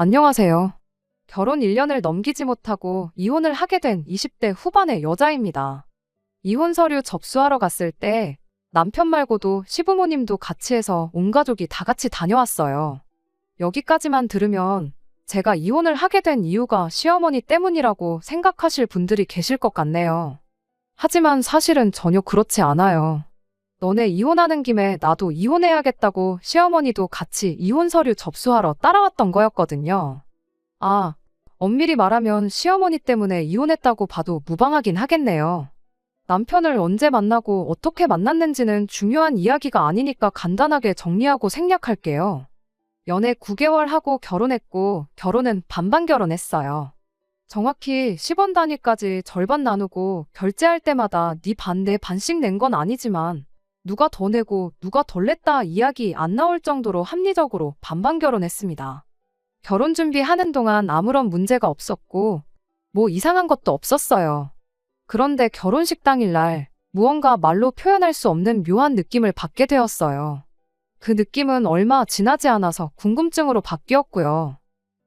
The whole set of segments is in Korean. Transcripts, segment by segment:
안녕하세요. 결혼 1년을 넘기지 못하고 이혼을 하게 된 20대 후반의 여자입니다. 이혼 서류 접수하러 갔을 때 남편 말고도 시부모님도 같이 해서 온 가족이 다 같이 다녀왔어요. 여기까지만 들으면 제가 이혼을 하게 된 이유가 시어머니 때문이라고 생각하실 분들이 계실 것 같네요. 하지만 사실은 전혀 그렇지 않아요. 너네 이혼하는 김에 나도 이혼해야겠다고 시어머니도 같이 이혼 서류 접수하러 따라왔던 거였거든요. 아, 엄밀히 말하면 시어머니 때문에 이혼했다고 봐도 무방하긴 하겠네요. 남편을 언제 만나고 어떻게 만났는지는 중요한 이야기가 아니니까 간단하게 정리하고 생략할게요. 연애 9개월 하고 결혼했고 결혼은 반반 결혼했어요. 정확히 10원 단위까지 절반 나누고 결제할 때마다 네 반 내 반씩 낸 건 아니지만 누가 더 내고 누가 덜 냈다 이야기 안 나올 정도로 합리적으로 반반 결혼했습니다. 결혼 준비하는 동안 아무런 문제가 없었고 뭐 이상한 것도 없었어요. 그런데 결혼식 당일날 무언가 말로 표현할 수 없는 묘한 느낌을 받게 되었어요. 그 느낌은 얼마 지나지 않아서 궁금증으로 바뀌었고요.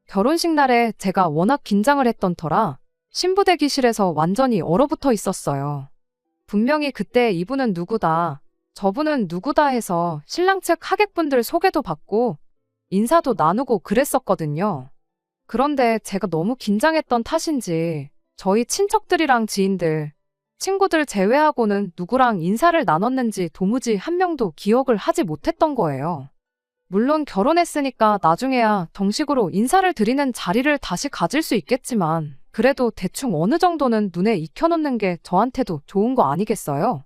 결혼식 날에 제가 워낙 긴장을 했던 터라 신부 대기실에서 완전히 얼어붙어 있었어요. 분명히 그때 이분은 누구다, 저분은 누구다 해서 신랑 측 하객분들 소개도 받고 인사도 나누고 그랬었거든요. 그런데 제가 너무 긴장했던 탓인지 저희 친척들이랑 지인들, 친구들 제외하고는 누구랑 인사를 나눴는지 도무지 한 명도 기억을 하지 못했던 거예요. 물론 결혼했으니까 나중에야 정식으로 인사를 드리는 자리를 다시 가질 수 있겠지만 그래도 대충 어느 정도는 눈에 익혀놓는 게 저한테도 좋은 거 아니겠어요?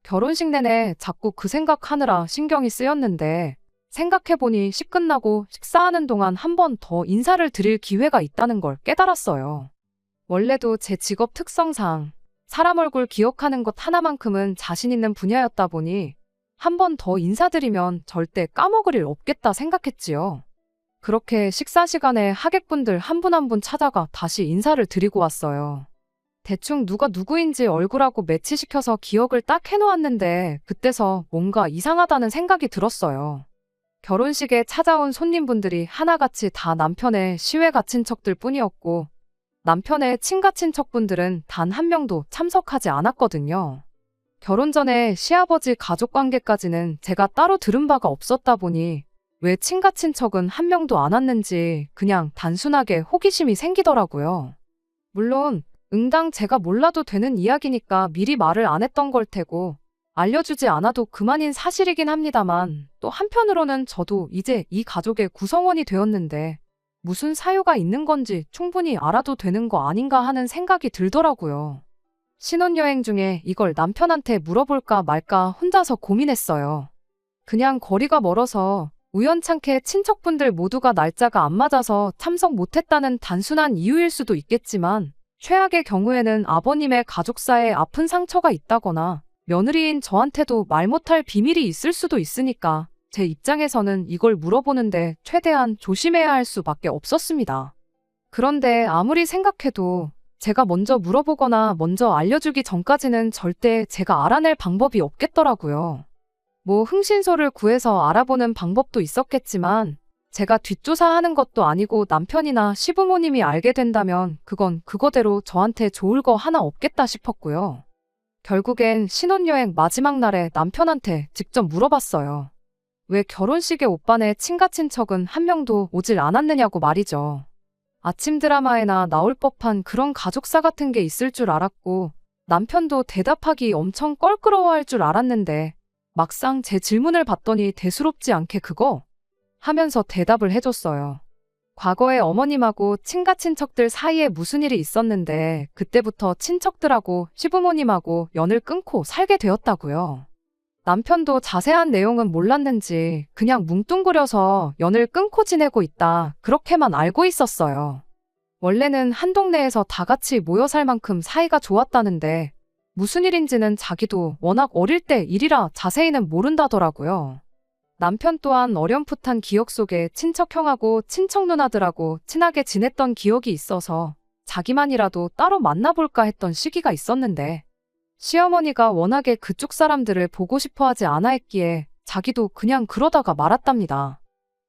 결혼식 내내 자꾸 그 생각하느라 신경이 쓰였는데 생각해보니 식 끝나고 식사하는 동안 한 번 더 인사를 드릴 기회가 있다는 걸 깨달았어요. 원래도 제 직업 특성상 사람 얼굴 기억하는 것 하나만큼은 자신 있는 분야였다 보니 한 번 더 인사드리면 절대 까먹을 일 없겠다 생각했지요. 그렇게 식사 시간에 하객분들 한 분 한 분 찾아가 다시 인사를 드리고 왔어요. 대충 누가 누구인지 얼굴하고 매치시켜서 기억을 딱 해놓았는데 그때서 뭔가 이상하다는 생각이 들었어요. 결혼식에 찾아온 손님분들이 하나같이 다 남편의 시외가 친척들 뿐이었고 남편의 친가 친척분들은 단 한 명도 참석하지 않았거든요. 결혼 전에 시아버지 가족 관계까지는 제가 따로 들은 바가 없었다 보니 왜 친가 친척은 한 명도 안 왔는지 그냥 단순하게 호기심이 생기더라고요. 물론 응당 제가 몰라도 되는 이야기니까 미리 말을 안 했던 걸 테고 알려주지 않아도 그만인 사실이긴 합니다만 또 한편으로는 저도 이제 이 가족의 구성원이 되었는데 무슨 사유가 있는 건지 충분히 알아도 되는 거 아닌가 하는 생각이 들더라고요. 신혼여행 중에 이걸 남편한테 물어볼까 말까 혼자서 고민했어요. 그냥 거리가 멀어서 우연찮게 친척분들 모두가 날짜가 안 맞아서 참석 못했다는 단순한 이유일 수도 있겠지만 최악의 경우에는 아버님의 가족사에 아픈 상처가 있다거나 며느리인 저한테도 말 못할 비밀이 있을 수도 있으니까 제 입장에서는 이걸 물어보는데 최대한 조심해야 할 수밖에 없었습니다. 그런데 아무리 생각해도 제가 먼저 물어보거나 먼저 알려주기 전까지는 절대 제가 알아낼 방법이 없겠더라고요. 뭐 흥신소를 구해서 알아보는 방법도 있었겠지만 제가 뒷조사하는 것도 아니고 남편이나 시부모님이 알게 된다면 그건 그거대로 저한테 좋을 거 하나 없겠다 싶었고요. 결국엔 신혼여행 마지막 날에 남편한테 직접 물어봤어요. 왜 결혼식에 오빠네 친가친척은 한 명도 오질 않았느냐고 말이죠. 아침 드라마에나 나올 법한 그런 가족사 같은 게 있을 줄 알았고 남편도 대답하기 엄청 껄끄러워할 줄 알았는데 막상 제 질문을 받더니 대수롭지 않게 그거? 하면서 대답을 해줬어요. 과거에 어머님하고 친가친척들 사이에 무슨 일이 있었는데 그때부터 친척들하고 시부모님하고 연을 끊고 살게 되었다고요. 남편도 자세한 내용은 몰랐는지 그냥 뭉뚱그려서 연을 끊고 지내고 있다 그렇게만 알고 있었어요. 원래는 한 동네에서 다 같이 모여 살 만큼 사이가 좋았다는데 무슨 일인지는 자기도 워낙 어릴 때 일이라 자세히는 모른다더라고요. 남편 또한 어렴풋한 기억 속에 친척 형하고 친척 누나들하고 친하게 지냈던 기억이 있어서 자기만이라도 따로 만나볼까 했던 시기가 있었는데 시어머니가 워낙에 그쪽 사람들을 보고 싶어 하지 않아 했기에 자기도 그냥 그러다가 말았답니다.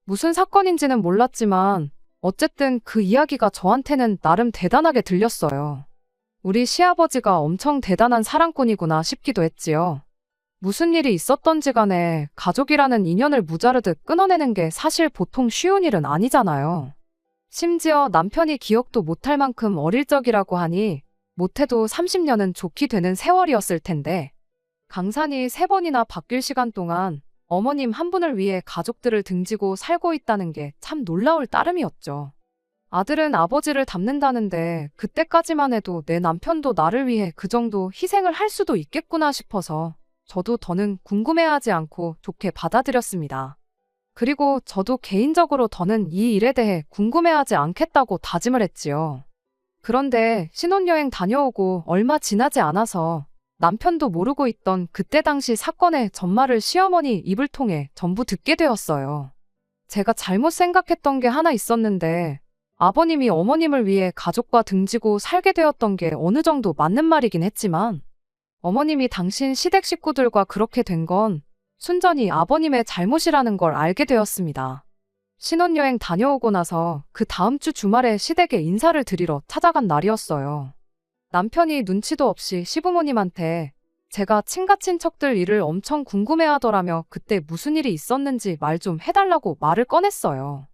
무슨 사건인지는 몰랐지만 어쨌든 그 이야기가 저한테는 나름 대단하게 들렸어요. 우리 시아버지가 엄청 대단한 사랑꾼이구나 싶기도 했지요. 무슨 일이 있었던지 간에 가족이라는 인연을 무자르듯 끊어내는 게 사실 보통 쉬운 일은 아니잖아요. 심지어 남편이 기억도 못할 만큼 어릴 적이라고 하니 못해도 30년은 좋게 되는 세월이었을 텐데 강산이 3번이나 바뀔 시간 동안 어머님 한 분을 위해 가족들을 등지고 살고 있다는 게 참 놀라울 따름이었죠. 아들은 아버지를 닮는다는데 그때까지만 해도 내 남편도 나를 위해 그 정도 희생을 할 수도 있겠구나 싶어서 저도 더는 궁금해하지 않고 좋게 받아들였습니다. 그리고 저도 개인적으로 더는 이 일에 대해 궁금해하지 않겠다고 다짐을 했지요. 그런데 신혼여행 다녀오고 얼마 지나지 않아서 남편도 모르고 있던 그때 당시 사건의 전말을 시어머니 입을 통해 전부 듣게 되었어요. 제가 잘못 생각했던 게 하나 있었는데 아버님이 어머님을 위해 가족과 등지고 살게 되었던 게 어느 정도 맞는 말이긴 했지만 어머님이 당신 시댁 식구들과 그렇게 된 건 순전히 아버님의 잘못이라는 걸 알게 되었습니다. 신혼여행 다녀오고 나서 그 다음 주 주말에 시댁에 인사를 드리러 찾아간 날이었어요. 남편이 눈치도 없이 시부모님한테 제가 친가친척들 일을 엄청 궁금해하더라며 그때 무슨 일이 있었는지 말 좀 해달라고 말을 꺼냈어요.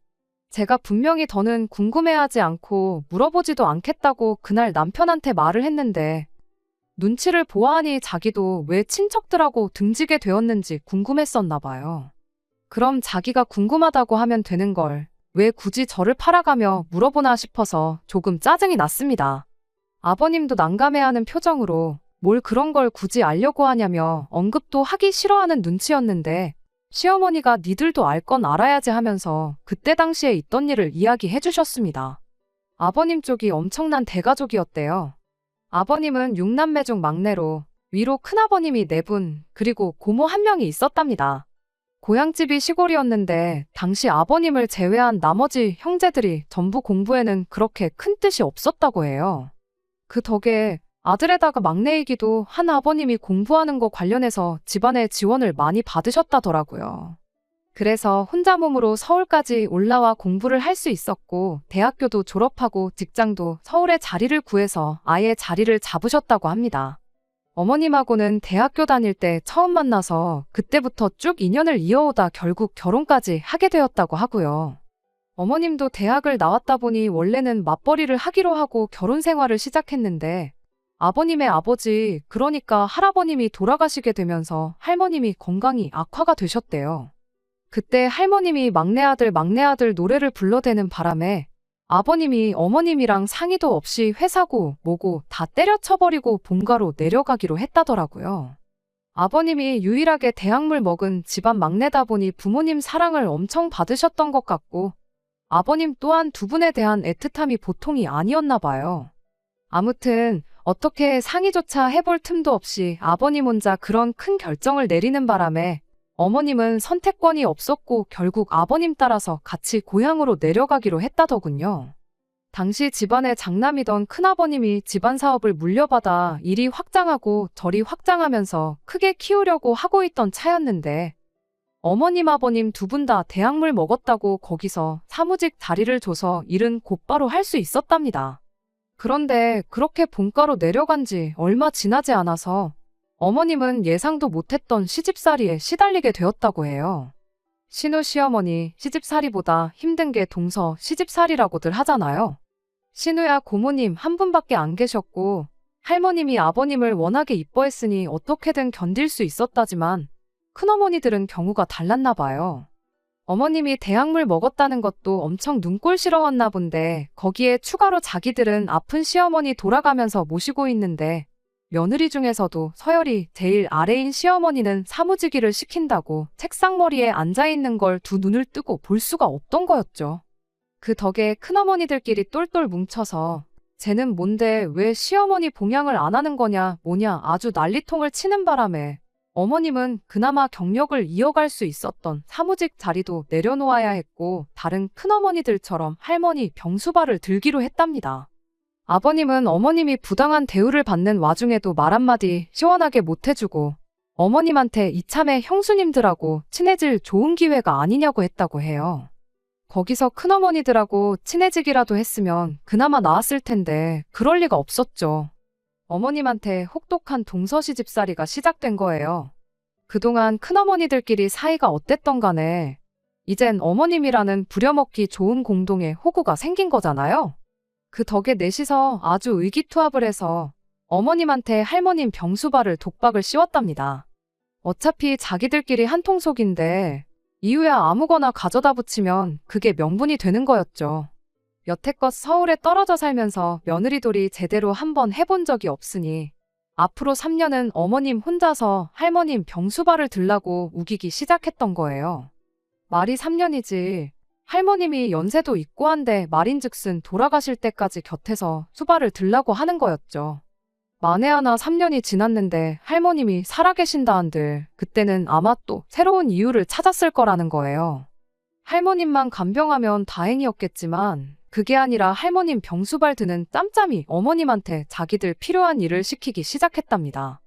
제가 분명히 더는 궁금해하지 않고 물어보지도 않겠다고 그날 남편한테 말을 했는데 눈치를 보아하니 자기도 왜 친척들하고 등지게 되었는지 궁금했었나 봐요. 그럼 자기가 궁금하다고 하면 되는 걸 왜 굳이 저를 팔아가며 물어보나 싶어서 조금 짜증이 났습니다. 아버님도 난감해하는 표정으로 뭘 그런 걸 굳이 알려고 하냐며 언급도 하기 싫어하는 눈치였는데 시어머니가 니들도 알 건 알아야지 하면서 그때 당시에 있던 일을 이야기해 주셨습니다. 아버님 쪽이 엄청난 대가족이었대요. 아버님은 6남매 중 막내로 위로 큰아버님이 4분 그리고 고모 1명이 있었답니다. 고향집이 시골이었는데 당시 아버님을 제외한 나머지 형제들이 전부 공부에는 그렇게 큰 뜻이 없었다고 해요. 그 덕에 아들에다가 막내이기도 한 아버님이 공부하는 거 관련해서 집안의 지원을 많이 받으셨다더라고요. 그래서 혼자 몸으로 서울까지 올라와 공부를 할 수 있었고 대학교도 졸업하고 직장도 서울에 자리를 구해서 아예 자리를 잡으셨다고 합니다. 어머님하고는 대학교 다닐 때 처음 만나서 그때부터 쭉 인연을 이어오다 결국 결혼까지 하게 되었다고 하고요. 어머님도 대학을 나왔다 보니 원래는 맞벌이를 하기로 하고 결혼 생활을 시작했는데 아버님의 아버지 그러니까 할아버님이 돌아가시게 되면서 할머님이 건강이 악화가 되셨대요. 그때 할머님이 막내 아들 노래를 불러대는 바람에 아버님이 어머님이랑 상의도 없이 회사고 뭐고 다 때려쳐버리고 본가로 내려가기로 했다더라고요. 아버님이 유일하게 대학물 먹은 집안 막내다 보니 부모님 사랑을 엄청 받으셨던 것 같고 아버님 또한 두 분에 대한 애틋함이 보통이 아니었나 봐요. 아무튼 어떻게 상의조차 해볼 틈도 없이 아버님 혼자 그런 큰 결정을 내리는 바람에 어머님은 선택권이 없었고 결국 아버님 따라서 같이 고향으로 내려가기로 했다더군요. 당시 집안의 장남이던 큰아버님이 집안 사업을 물려받아 일이 확장하고 저리 확장하면서 크게 키우려고 하고 있던 차였는데 어머님 아버님 두 분 다 대학물 먹었다고 거기서 사무직 자리를 줘서 일은 곧바로 할 수 있었답니다. 그런데 그렇게 본가로 내려간 지 얼마 지나지 않아서 어머님은 예상도 못했던 시집살이에 시달리게 되었다고 해요. 신우 시어머니 시집살이보다 힘든 게 동서 시집살이라고들 하잖아요. 신우야 고모님 한 분밖에 안 계셨고 할머님이 아버님을 워낙에 이뻐했으니 어떻게든 견딜 수 있었다지만 큰어머니들은 경우가 달랐나 봐요. 어머님이 대학물 먹었다는 것도 엄청 눈꼴시러웠나 본데 거기에 추가로 자기들은 아픈 시어머니 돌아가면서 모시고 있는데 며느리 중에서도 서열이 제일 아래인 시어머니는 사무직일을 시킨다고 책상머리에 앉아있는 걸 두 눈을 뜨고 볼 수가 없던 거였죠. 그 덕에 큰어머니들끼리 똘똘 뭉쳐서 쟤는 뭔데 왜 시어머니 봉양을 안 하는 거냐 뭐냐 아주 난리통을 치는 바람에 어머님은 그나마 경력을 이어갈 수 있었던 사무직 자리도 내려놓아야 했고 다른 큰어머니들처럼 할머니 병수발을 들기로 했답니다. 아버님은 어머님이 부당한 대우를 받는 와중에도 말 한마디 시원하게 못해주고 어머님한테 이참에 형수님들하고 친해질 좋은 기회가 아니냐고 했다고 해요. 거기서 큰어머니들하고 친해지기라도 했으면 그나마 나았을 텐데 그럴 리가 없었죠. 어머님한테 혹독한 동서시집살이가 시작된 거예요. 그동안 큰어머니들끼리 사이가 어땠던 간에 이젠 어머님이라는 부려먹기 좋은 공동의 호구가 생긴 거잖아요. 그 덕에 넷이서 아주 의기투합을 해서 어머님한테 할머님 병수발을 독박을 씌웠답니다. 어차피 자기들끼리 한통속인데 이유야 아무거나 가져다 붙이면 그게 명분이 되는 거였죠. 여태껏 서울에 떨어져 살면서 며느리돌이 제대로 한번 해본 적이 없으니 앞으로 3년은 어머님 혼자서 할머님 병수발을 들라고 우기기 시작했던 거예요. 말이 3년이지 할머님이 연세도 있고 한데 말인즉슨 돌아가실 때까지 곁에서 수발을 들라고 하는 거였죠. 만에 하나 3년이 지났는데 할머님이 살아계신다 한들 그때는 아마 또 새로운 이유를 찾았을 거라는 거예요. 할머님만 간병하면 다행이었겠지만 그게 아니라 할머님 병수발 드는 짬짬이 어머님한테 자기들 필요한 일을 시키기 시작했답니다.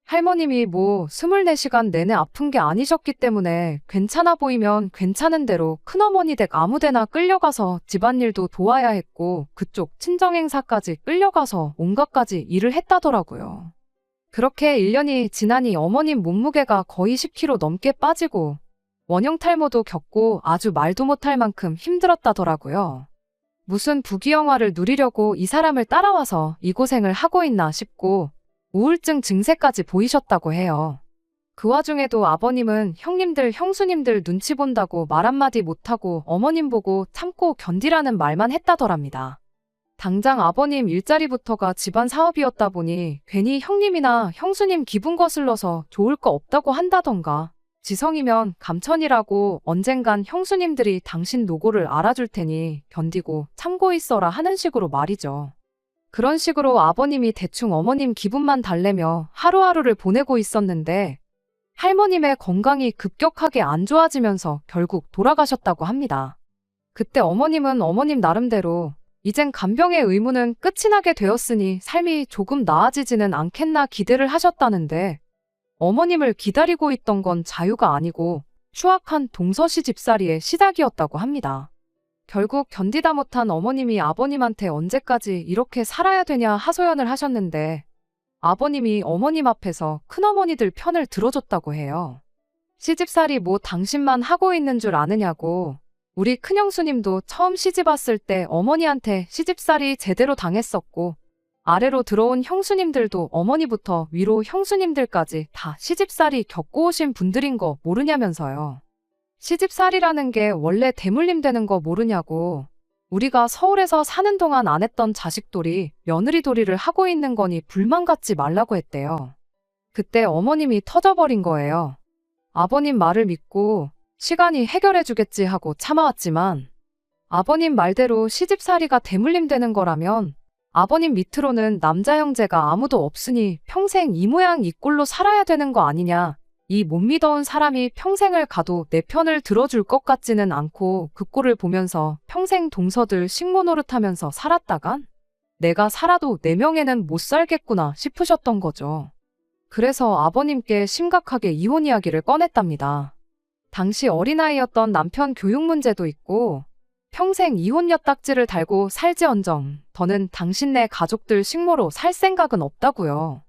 할머님이 24시간 내내 아픈 게 아니셨기 때문에 괜찮아 보이면 괜찮은 대로 큰어머니 댁 아무데나 끌려가서 집안일도 도와야 했고 그쪽 친정행사까지 끌려가서 온갖가지 일을 했다더라고요. 그렇게 1년이 지나니 어머님 몸무게가 거의 10kg 넘게 빠지고 원형 탈모도 겪고 아주 말도 못할 만큼 힘들었다더라고요. 무슨 부귀영화를 누리려고 이 사람을 따라와서 이 고생을 하고 있나 싶고 우울증 증세까지 보이셨다고 해요. 그 와중에도 아버님은 형님들, 형수님들 눈치 본다고 말 한마디 못하고 어머님 보고 참고 견디라는 말만 했다더랍니다. 당장 아버님 일자리부터가 집안 사업이었다 보니 괜히 형님이나 형수님 기분 거슬러서 좋을 거 없다고 한다던가 지성이면 감천이라고 언젠간 형수님들이 당신 노고를 알아줄 테니 견디고 참고 있어라 하는 식으로 말이죠. 그런 식으로 아버님이 대충 어머님 기분만 달래며 하루하루를 보내고 있었는데 할머님의 건강이 급격하게 안 좋아지면서 결국 돌아가셨다고 합니다. 그때 어머님은 어머님 나름대로 이젠 간병의 의무는 끝이 나게 되었으니 삶이 조금 나아지지는 않겠나 기대를 하셨다는데 어머님을 기다리고 있던 건 자유가 아니고 추악한 동서시집살이의 시작이었다고 합니다. 결국 견디다 못한 어머님이 아버님한테 언제까지 이렇게 살아야 되냐 하소연을 하셨는데 아버님이 어머님 앞에서 큰어머니들 편을 들어줬다고 해요. 시집살이 당신만 하고 있는 줄 아느냐고 우리 큰형수님도 처음 시집 왔을 때 어머니한테 시집살이 제대로 당했었고 아래로 들어온 형수님들도 어머니부터 위로 형수님들까지 다 시집살이 겪고 오신 분들인 거 모르냐면서요. 시집살이라는 게 원래 대물림 되는 거 모르냐고 우리가 서울에서 사는 동안 안 했던 자식돌이 며느리돌이를 하고 있는 거니 불만 갖지 말라고 했대요. 그때 어머님이 터져버린 거예요. 아버님 말을 믿고 시간이 해결해 주겠지 하고 참아왔지만 아버님 말대로 시집살이가 대물림 되는 거라면 아버님 밑으로는 남자 형제가 아무도 없으니 평생 이 모양 이 꼴로 살아야 되는 거 아니냐. 이 못 믿어온 사람이 평생을 가도 내 편을 들어줄 것 같지는 않고 그 꼴을 보면서 평생 동서들 식모 노릇하면서 살았다간 내가 살아도 내 명예는 못 살겠구나 싶으셨던 거죠. 그래서 아버님께 심각하게 이혼 이야기를 꺼냈답니다. 당시 어린아이였던 남편 교육 문제도 있고 평생 이혼녀 딱지를 달고 살지언정 더는 당신네 가족들 식모로 살 생각은 없다고요.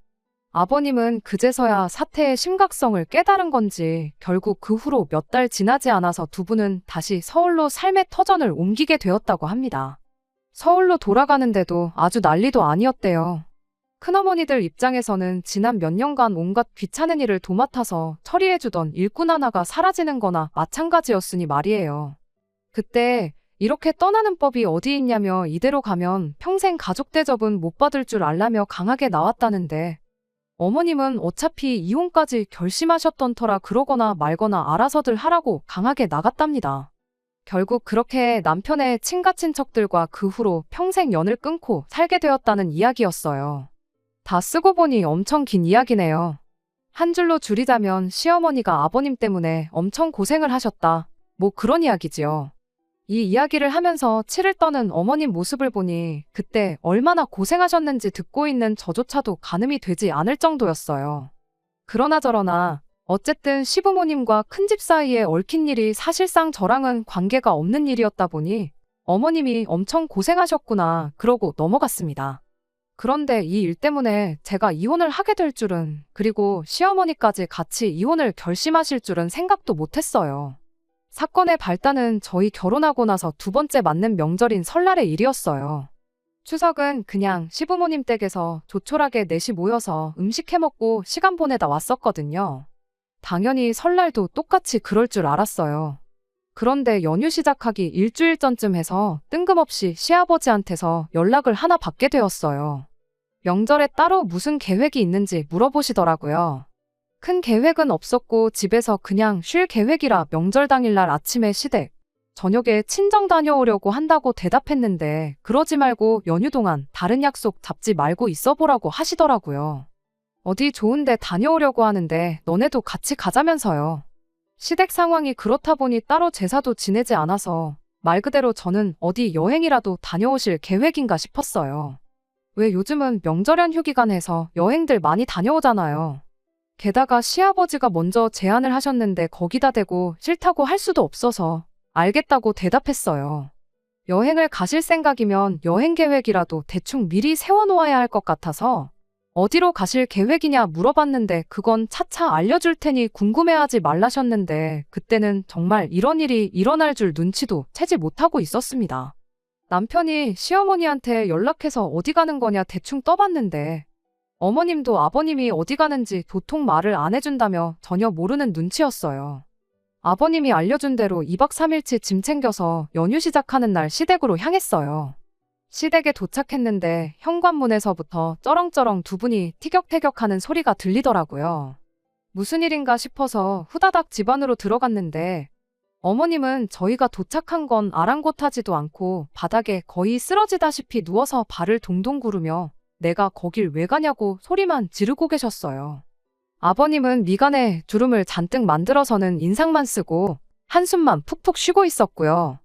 아버님은 그제서야 사태의 심각성을 깨달은 건지 결국 그 후로 몇 달 지나지 않아서 두 분은 다시 서울로 삶의 터전을 옮기게 되었다고 합니다. 서울로 돌아가는데도 아주 난리도 아니었대요. 큰어머니들 입장에서는 지난 몇 년간 온갖 귀찮은 일을 도맡아서 처리해주던 일꾼 하나가 사라지는 거나 마찬가지였으니 말이에요. 그때 이렇게 떠나는 법이 어디 있냐며 이대로 가면 평생 가족 대접은 못 받을 줄 알라며 강하게 나왔다는데 어머님은 어차피 이혼까지 결심하셨던 터라 그러거나 말거나 알아서들 하라고 강하게 나갔답니다. 결국 그렇게 남편의 친가친척들과 그 후로 평생 연을 끊고 살게 되었다는 이야기였어요. 다 쓰고 보니 엄청 긴 이야기네요. 한 줄로 줄이자면 시어머니가 아버님 때문에 엄청 고생을 하셨다. 그런 이야기지요. 이 이야기를 하면서 치를 떠는 어머님 모습을 보니 그때 얼마나 고생하셨는지 듣고 있는 저조차도 가늠이 되지 않을 정도였어요. 그러나 저러나 어쨌든 시부모님과 큰집 사이에 얽힌 일이 사실상 저랑은 관계가 없는 일이었다 보니 어머님이 엄청 고생하셨구나 그러고 넘어갔습니다. 그런데 이 일 때문에 제가 이혼을 하게 될 줄은, 그리고 시어머니까지 같이 이혼을 결심하실 줄은 생각도 못했어요. 사건의 발단은 저희 결혼하고 나서 두 번째 맞는 명절인 설날의 일이었어요. 추석은 그냥 시부모님 댁에서 조촐하게 넷이 모여서 음식 해먹고 시간 보내다 왔었거든요. 당연히 설날도 똑같이 그럴 줄 알았어요. 그런데 연휴 시작하기 일주일 전쯤 해서 뜬금없이 시아버지한테서 연락을 하나 받게 되었어요. 명절에 따로 무슨 계획이 있는지 물어보시더라고요. 큰 계획은 없었고 집에서 그냥 쉴 계획이라 명절 당일날 아침에 시댁, 저녁에 친정 다녀오려고 한다고 대답했는데 그러지 말고 연휴 동안 다른 약속 잡지 말고 있어보라고 하시더라고요. 어디 좋은데 다녀오려고 하는데 너네도 같이 가자면서요. 시댁 상황이 그렇다 보니 따로 제사도 지내지 않아서 말 그대로 저는 어디 여행이라도 다녀오실 계획인가 싶었어요. 왜 요즘은 명절 연휴 기간에서 여행들 많이 다녀오잖아요. 게다가 시아버지가 먼저 제안을 하셨는데 거기다 대고 싫다고 할 수도 없어서 알겠다고 대답했어요. 여행을 가실 생각이면 여행 계획이라도 대충 미리 세워놓아야 할 것 같아서 어디로 가실 계획이냐 물어봤는데 그건 차차 알려줄 테니 궁금해하지 말라셨는데 그때는 정말 이런 일이 일어날 줄 눈치도 채지 못하고 있었습니다. 남편이 시어머니한테 연락해서 어디 가는 거냐 대충 떠봤는데 어머님도 아버님이 어디 가는지 도통 말을 안 해준다며 전혀 모르는 눈치였어요. 아버님이 알려준 대로 2박 3일치 짐 챙겨서 연휴 시작하는 날 시댁으로 향했어요. 시댁에 도착했는데 현관문에서부터 쩌렁쩌렁 두 분이 티격태격하는 소리가 들리더라고요. 무슨 일인가 싶어서 후다닥 집 안으로 들어갔는데 어머님은 저희가 도착한 건 아랑곳하지도 않고 바닥에 거의 쓰러지다시피 누워서 발을 동동 구르며 내가 거길 왜 가냐고 소리만 지르고 계셨어요. 아버님은 미간에 주름을 잔뜩 만들어서는 인상만 쓰고 한숨만 푹푹 쉬고 있었고요.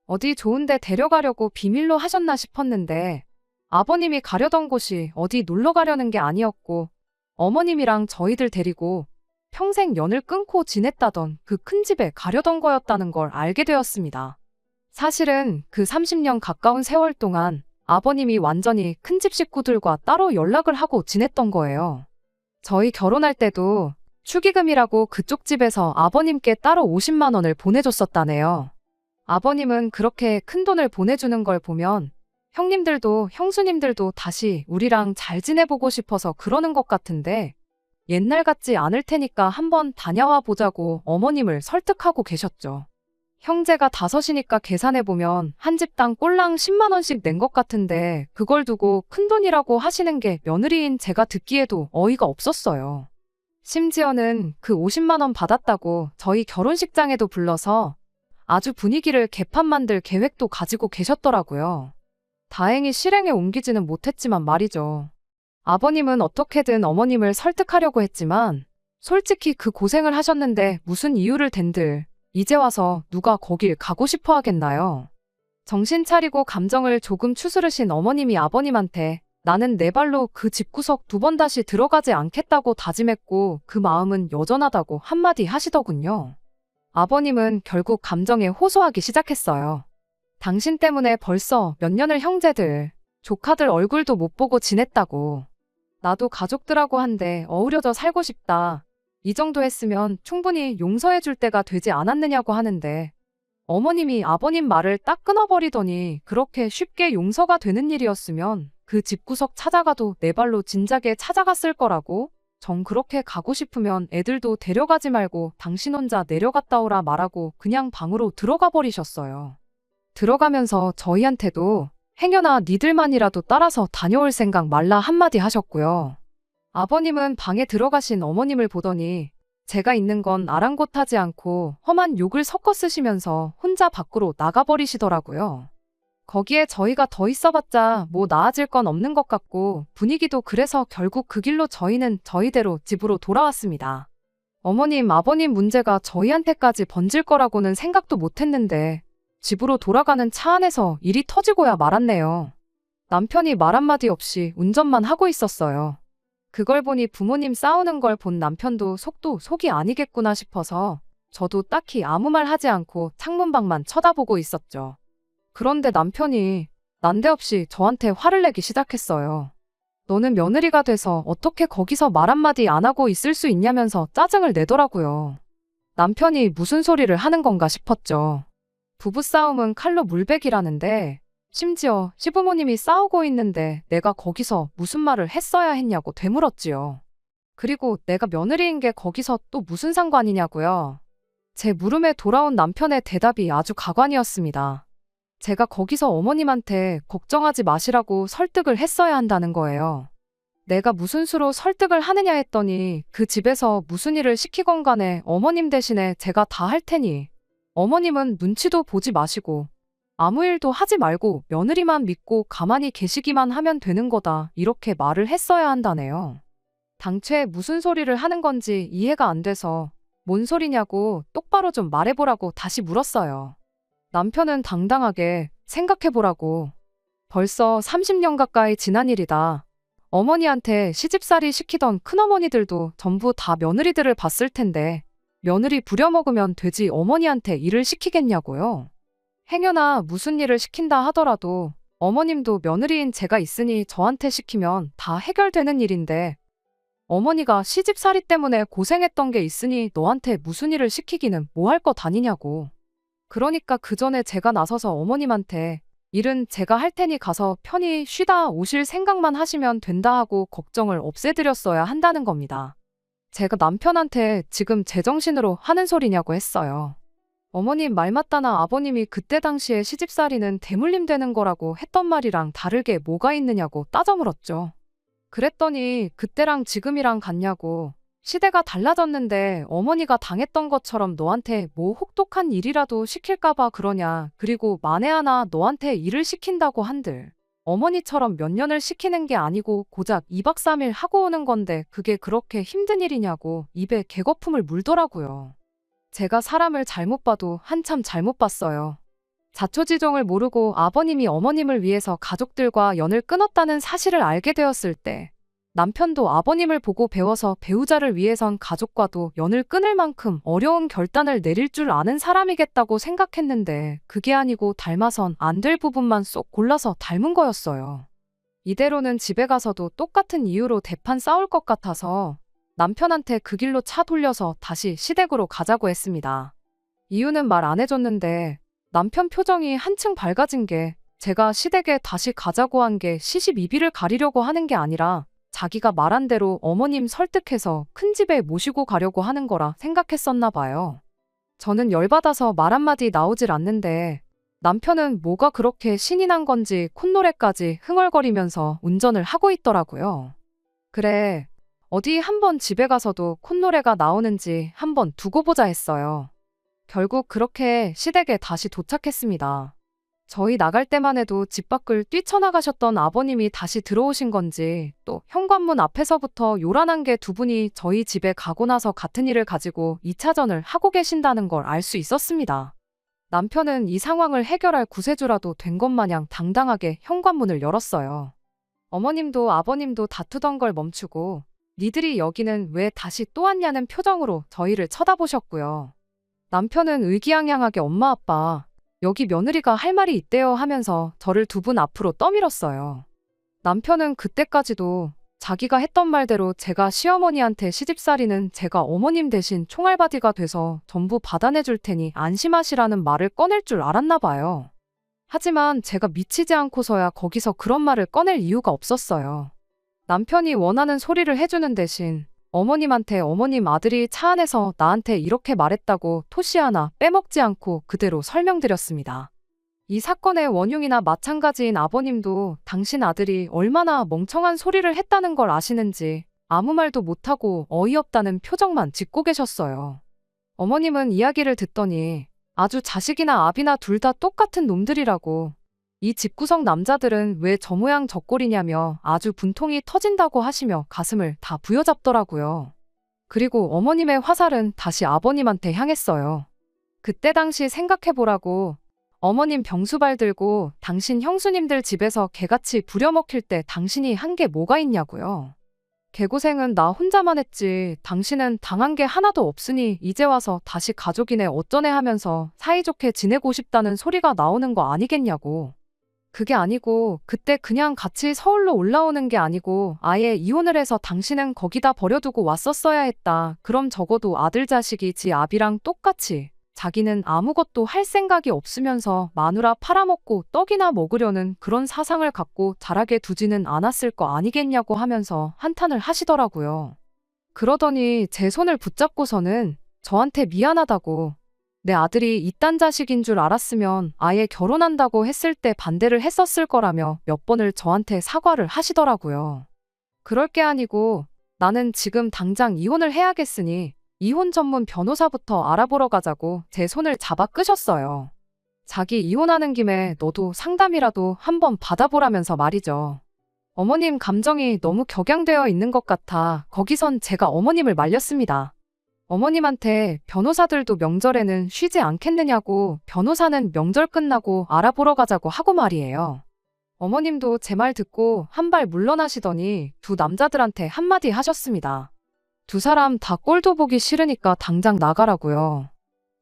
어디 좋은데 데려가려고 비밀로 하셨나 싶었는데 아버님이 가려던 곳이 어디 놀러 가려는 게 아니었고 어머님이랑 저희들 데리고 평생 연을 끊고 지냈다던 그 큰 집에 가려던 거였다는 걸 알게 되었습니다. 사실은 그 30년 가까운 세월 동안 아버님이 완전히 큰집 식구들과 따로 연락을 하고 지냈던 거예요. 저희 결혼할 때도 축의금이라고 그쪽 집에서 아버님께 따로 50만 원을 보내줬었다네요. 아버님은 그렇게 큰 돈을 보내주는 걸 보면 형님들도 형수님들도 다시 우리랑 잘 지내보고 싶어서 그러는 것 같은데 옛날 같지 않을 테니까 한번 다녀와 보자고 어머님을 설득하고 계셨죠. 형제가 5이니까 계산해보면 한 집당 꼴랑 10만 원씩 낸 것 같은데 그걸 두고 큰돈이라고 하시는 게 며느리인 제가 듣기에도 어이가 없었어요. 심지어는 그 50만 원 받았다고 저희 결혼식장에도 불러서 아주 분위기를 개판 만들 계획도 가지고 계셨더라고요. 다행히 실행에 옮기지는 못했지만 말이죠. 아버님은 어떻게든 어머님을 설득하려고 했지만 솔직히 그 고생을 하셨는데 무슨 이유를 댄들 이제 와서 누가 거길 가고 싶어 하겠나요? 정신 차리고 감정을 조금 추스르신 어머님이 아버님한테 나는 내 발로 그 집구석 2번 다시 들어가지 않겠다고 다짐했고 그 마음은 여전하다고 한마디 하시더군요. 아버님은 결국 감정에 호소하기 시작했어요. 당신 때문에 벌써 몇 년을 형제들, 조카들 얼굴도 못 보고 지냈다고. 나도 가족들하고 한데 어우러져 살고 싶다. 이 정도 했으면 충분히 용서해 줄 때가 되지 않았느냐고 하는데 어머님이 아버님 말을 딱 끊어버리더니 그렇게 쉽게 용서가 되는 일이었으면 그 집구석 찾아가도 내 발로 진작에 찾아갔을 거라고 정 그렇게 가고 싶으면 애들도 데려가지 말고 당신 혼자 내려갔다 오라 말하고 그냥 방으로 들어가 버리셨어요. 들어가면서 저희한테도 행여나 니들만이라도 따라서 다녀올 생각 말라 한마디 하셨고요. 아버님은 방에 들어가신 어머님을 보더니 제가 있는 건 아랑곳하지 않고 험한 욕을 섞어 쓰시면서 혼자 밖으로 나가버리시더라고요. 거기에 저희가 더 있어봤자 뭐 나아질 건 없는 것 같고 분위기도 그래서 결국 그 길로 저희는 저희대로 집으로 돌아왔습니다. 어머님, 아버님 문제가 저희한테까지 번질 거라고는 생각도 못했는데 집으로 돌아가는 차 안에서 일이 터지고야 말았네요. 남편이 말 한마디 없이 운전만 하고 있었어요. 그걸 보니 부모님 싸우는 걸 본 남편도 속도 속이 아니겠구나 싶어서 저도 딱히 아무 말 하지 않고 창문밖만 쳐다보고 있었죠. 그런데 남편이 난데없이 저한테 화를 내기 시작했어요. 너는 며느리가 돼서 어떻게 거기서 말 한마디 안 하고 있을 수 있냐면서 짜증을 내더라고요. 남편이 무슨 소리를 하는 건가 싶었죠. 부부싸움은 칼로 물베기라는데 심지어 시부모님이 싸우고 있는데 내가 거기서 무슨 말을 했어야 했냐고 되물었지요. 그리고 내가 며느리인 게 거기서 또 무슨 상관이냐고요. 제 물음에 돌아온 남편의 대답이 아주 가관이었습니다. 제가 거기서 어머님한테 걱정하지 마시라고 설득을 했어야 한다는 거예요. 내가 무슨 수로 설득을 하느냐 했더니 그 집에서 무슨 일을 시키건 간에 어머님 대신에 제가 다 할 테니 어머님은 눈치도 보지 마시고 아무 일도 하지 말고 며느리만 믿고 가만히 계시기만 하면 되는 거다 이렇게 말을 했어야 한다네요. 당최 무슨 소리를 하는 건지 이해가 안 돼서 뭔 소리냐고 똑바로 좀 말해보라고 다시 물었어요. 남편은 당당하게 생각해보라고. 벌써 30년 가까이 지난 일이다. 어머니한테 시집살이 시키던 큰어머니들도 전부 다 며느리들을 봤을 텐데 며느리 부려먹으면 되지 어머니한테 일을 시키겠냐고요. 행여나 무슨 일을 시킨다 하더라도 어머님도 며느리인 제가 있으니 저한테 시키면 다 해결되는 일인데 어머니가 시집살이 때문에 고생했던 게 있으니 너한테 무슨 일을 시키기는 뭐 할 것 아니냐고. 그러니까 그 전에 제가 나서서 어머님한테 일은 제가 할 테니 가서 편히 쉬다 오실 생각만 하시면 된다 하고 걱정을 없애드렸어야 한다는 겁니다. 제가 남편한테 지금 제정신으로 하는 소리냐고 했어요. 어머님 말 맞다나 아버님이 그때 당시에 시집살이는 대물림 되는 거라고 했던 말이랑 다르게 뭐가 있느냐고 따져 물었죠. 그랬더니 그때랑 지금이랑 같냐고. 시대가 달라졌는데 어머니가 당했던 것처럼 너한테 뭐 혹독한 일이라도 시킬까봐 그러냐. 그리고 만에 하나 너한테 일을 시킨다고 한들 어머니처럼 몇 년을 시키는 게 아니고 고작 2박 3일 하고 오는 건데 그게 그렇게 힘든 일이냐고 입에 개거품을 물더라고요. 제가 사람을 잘못 봐도 한참 잘못 봤어요. 자초지종을 모르고 아버님이 어머님을 위해서 가족들과 연을 끊었다는 사실을 알게 되었을 때 남편도 아버님을 보고 배워서 배우자를 위해선 가족과도 연을 끊을 만큼 어려운 결단을 내릴 줄 아는 사람이겠다고 생각했는데 그게 아니고 닮아선 안 될 부분만 쏙 골라서 닮은 거였어요. 이대로는 집에 가서도 똑같은 이유로 대판 싸울 것 같아서 남편한테 그 길로 차 돌려서 다시 시댁으로 가자고 했습니다. 이유는 말 안 해줬는데 남편 표정이 한층 밝아진 게 제가 시댁에 다시 가자고 한 게 시집이비를 가리려고 하는 게 아니라 자기가 말한 대로 어머님 설득해서 큰 집에 모시고 가려고 하는 거라 생각했었나 봐요. 저는 열받아서 말 한마디 나오질 않는데 남편은 뭐가 그렇게 신이 난 건지 콧노래까지 흥얼거리면서 운전을 하고 있더라고요. 그래, 어디 한번 집에 가서도 콧노래가 나오는지 한번 두고 보자 했어요. 결국 그렇게 시댁에 다시 도착했습니다. 저희 나갈 때만 해도 집 밖을 뛰쳐나가셨던 아버님이 다시 들어오신 건지 또 현관문 앞에서부터 요란한 게 두 분이 저희 집에 가고 나서 같은 일을 가지고 2차전을 하고 계신다는 걸 알 수 있었습니다. 남편은 이 상황을 해결할 구세주라도 된 것 마냥 당당하게 현관문을 열었어요. 어머님도 아버님도 다투던 걸 멈추고 니들이 여기는 왜 다시 또 왔냐는 표정으로 저희를 쳐다보셨고요. 남편은 의기양양하게 엄마 아빠 여기 며느리가 할 말이 있대요 하면서 저를 두 분 앞으로 떠밀었어요. 남편은 그때까지도 자기가 했던 말대로 제가 시어머니한테 시집살이는 제가 어머님 대신 총알바디가 돼서 전부 받아내줄 테니 안심하시라는 말을 꺼낼 줄 알았나 봐요. 하지만 제가 미치지 않고서야 거기서 그런 말을 꺼낼 이유가 없었어요. 남편이 원하는 소리를 해주는 대신 어머님한테 어머님 아들이 차 안에서 나한테 이렇게 말했다고 토시 하나 빼먹지 않고 그대로 설명드렸습니다. 이 사건의 원흉이나 마찬가지인 아버님도 당신 아들이 얼마나 멍청한 소리를 했다는 걸 아시는지 아무 말도 못하고 어이없다는 표정만 짓고 계셨어요. 어머님은 이야기를 듣더니 아주 자식이나 아비나 둘 다 똑같은 놈들이라고 이 집구석 남자들은 왜 저 모양 저 꼴이냐며 아주 분통이 터진다고 하시며 가슴을 다 부여잡더라고요. 그리고 어머님의 화살은 다시 아버님한테 향했어요. 그때 당시 생각해보라고. 어머님 병수발 들고 당신 형수님들 집에서 개같이 부려먹힐 때 당신이 한 게 뭐가 있냐고요. 개고생은 나 혼자만 했지. 당신은 당한 게 하나도 없으니 이제 와서 다시 가족이네 어쩌네 하면서 사이좋게 지내고 싶다는 소리가 나오는 거 아니겠냐고. 그게 아니고 그때 그냥 같이 서울로 올라오는 게 아니고 아예 이혼을 해서 당신은 거기다 버려두고 왔었어야 했다. 그럼 적어도 아들 자식이 지 아비랑 똑같이 자기는 아무것도 할 생각이 없으면서 마누라 팔아먹고 떡이나 먹으려는 그런 사상을 갖고 자라게 두지는 않았을 거 아니겠냐고 하면서 한탄을 하시더라고요. 그러더니 제 손을 붙잡고서는 저한테 미안하다고, 내 아들이 이딴 자식인 줄 알았으면 아예 결혼한다고 했을 때 반대를 했었을 거라며 몇 번을 저한테 사과를 하시더라고요. 그럴 게 아니고 나는 지금 당장 이혼을 해야겠으니 이혼 전문 변호사부터 알아보러 가자고 제 손을 잡아 끄셨어요. 자기 이혼하는 김에 너도 상담이라도 한번 받아보라면서 말이죠. 어머님 감정이 너무 격양되어 있는 것 같아 거기선 제가 어머님을 말렸습니다. 어머님한테 변호사들도 명절에는 쉬지 않겠느냐고 변호사는 명절 끝나고 알아보러 가자고 하고 말이에요. 어머님도 제 말 듣고 한 발 물러나시더니 두 남자들한테 한마디 하셨습니다. 두 사람 다 꼴도 보기 싫으니까 당장 나가라고요.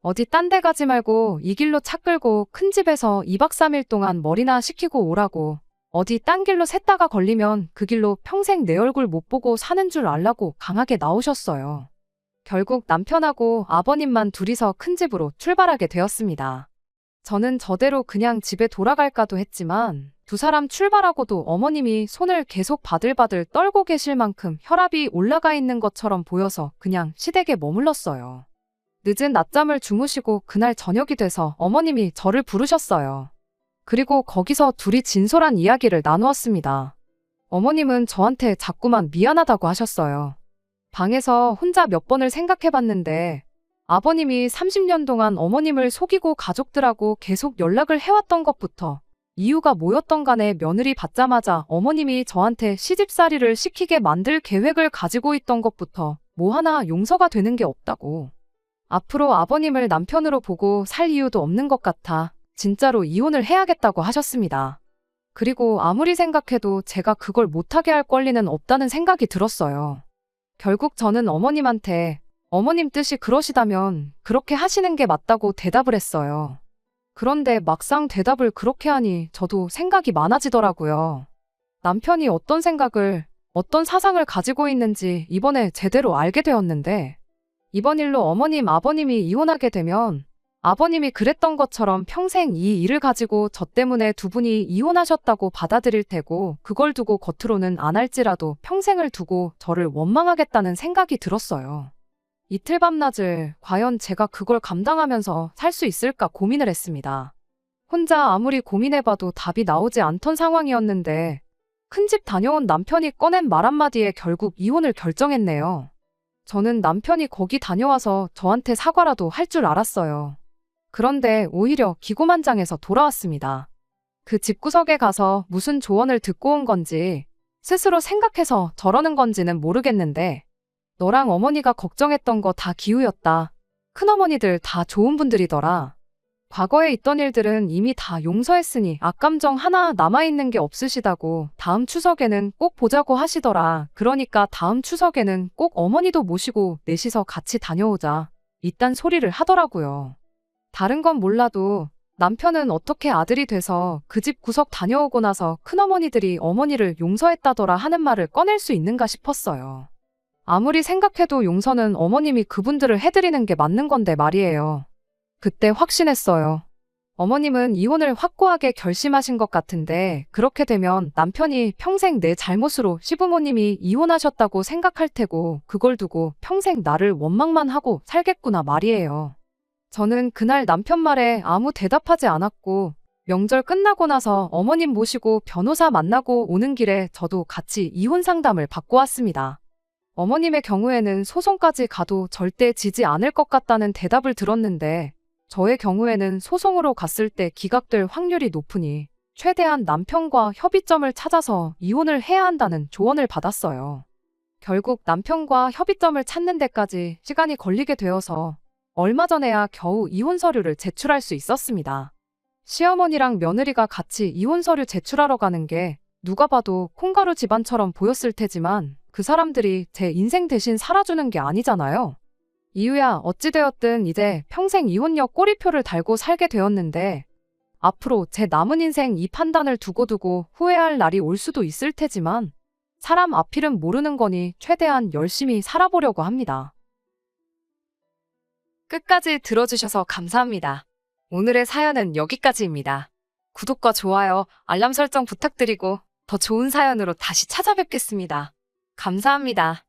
어디 딴 데 가지 말고 이 길로 차 끌고 큰 집에서 2박 3일 동안 머리나 식히고 오라고. 어디 딴 길로 샜다가 걸리면 그 길로 평생 내 얼굴 못 보고 사는 줄 알라고 강하게 나오셨어요. 결국 남편하고 아버님만 둘이서 큰 집으로 출발하게 되었습니다. 저는 저대로 그냥 집에 돌아갈까도 했지만 두 사람 출발하고도 어머님이 손을 계속 바들바들 떨고 계실 만큼 혈압이 올라가 있는 것처럼 보여서 그냥 시댁에 머물렀어요. 늦은 낮잠을 주무시고 그날 저녁이 돼서 어머님이 저를 부르셨어요. 그리고 거기서 둘이 진솔한 이야기를 나누었습니다. 어머님은 저한테 자꾸만 미안하다고 하셨어요. 방에서 혼자 몇 번을 생각해봤는데 아버님이 30년 동안 어머님을 속이고 가족들하고 계속 연락을 해왔던 것부터 이유가 뭐였던 간에 며느리 받자마자 어머님이 저한테 시집살이를 시키게 만들 계획을 가지고 있던 것부터 뭐 하나 용서가 되는 게 없다고. 앞으로 아버님을 남편으로 보고 살 이유도 없는 것 같아 진짜로 이혼을 해야겠다고 하셨습니다. 그리고 아무리 생각해도 제가 그걸 못하게 할 권리는 없다는 생각이 들었어요. 결국 저는 어머님한테 어머님 뜻이 그러시다면 그렇게 하시는 게 맞다고 대답을 했어요. 그런데 막상 대답을 그렇게 하니 저도 생각이 많아지더라고요. 남편이 어떤 생각을, 어떤 사상을 가지고 있는지 이번에 제대로 알게 되었는데 이번 일로 어머님, 아버님이 이혼하게 되면 아버님이 그랬던 것처럼 평생 이 일을 가지고 저 때문에 두 분이 이혼하셨다고 받아들일 테고 그걸 두고 겉으로는 안 할지라도 평생을 두고 저를 원망하겠다는 생각이 들었어요. 이틀 밤낮을 과연 제가 그걸 감당하면서 살 수 있을까 고민을 했습니다. 혼자 아무리 고민해봐도 답이 나오지 않던 상황이었는데 큰집 다녀온 남편이 꺼낸 말 한마디에 결국 이혼을 결정했네요. 저는 남편이 거기 다녀와서 저한테 사과라도 할 줄 알았어요. 그런데 오히려 기고만장해서 돌아왔습니다. 그 집구석에 가서 무슨 조언을 듣고 온 건지 스스로 생각해서 저러는 건지는 모르겠는데 너랑 어머니가 걱정했던 거 다 기우였다. 큰어머니들 다 좋은 분들이더라. 과거에 있던 일들은 이미 다 용서했으니 악감정 하나 남아있는 게 없으시다고 다음 추석에는 꼭 보자고 하시더라. 그러니까 다음 추석에는 꼭 어머니도 모시고 넷이서 같이 다녀오자. 이딴 소리를 하더라고요. 다른 건 몰라도 남편은 어떻게 아들이 돼서 그 집 구석 다녀오고 나서 큰어머니들이 어머니를 용서했다더라 하는 말을 꺼낼 수 있는가 싶었어요. 아무리 생각해도 용서는 어머님이 그분들을 해드리는 게 맞는 건데 말이에요. 그때 확신했어요. 어머님은 이혼을 확고하게 결심하신 것 같은데 그렇게 되면 남편이 평생 내 잘못으로 시부모님이 이혼하셨다고 생각할 테고 그걸 두고 평생 나를 원망만 하고 살겠구나 말이에요. 저는 그날 남편 말에 아무 대답하지 않았고 명절 끝나고 나서 어머님 모시고 변호사 만나고 오는 길에 저도 같이 이혼 상담을 받고 왔습니다. 어머님의 경우에는 소송까지 가도 절대 지지 않을 것 같다는 대답을 들었는데 저의 경우에는 소송으로 갔을 때 기각될 확률이 높으니 최대한 남편과 협의점을 찾아서 이혼을 해야 한다는 조언을 받았어요. 결국 남편과 협의점을 찾는 데까지 시간이 걸리게 되어서 얼마 전에야 겨우 이혼 서류를 제출할 수 있었습니다. 시어머니랑 며느리가 같이 이혼 서류 제출하러 가는 게 누가 봐도 콩가루 집안처럼 보였을 테지만 그 사람들이 제 인생 대신 살아주는 게 아니잖아요. 이유야 어찌되었든 이제 평생 이혼녀 꼬리표를 달고 살게 되었는데 앞으로 제 남은 인생 이 판단을 두고두고 후회할 날이 올 수도 있을 테지만 사람 앞일은 모르는 거니 최대한 열심히 살아보려고 합니다. 끝까지 들어주셔서 감사합니다. 오늘의 사연은 여기까지입니다. 구독과 좋아요, 알람 설정 부탁드리고 더 좋은 사연으로 다시 찾아뵙겠습니다. 감사합니다.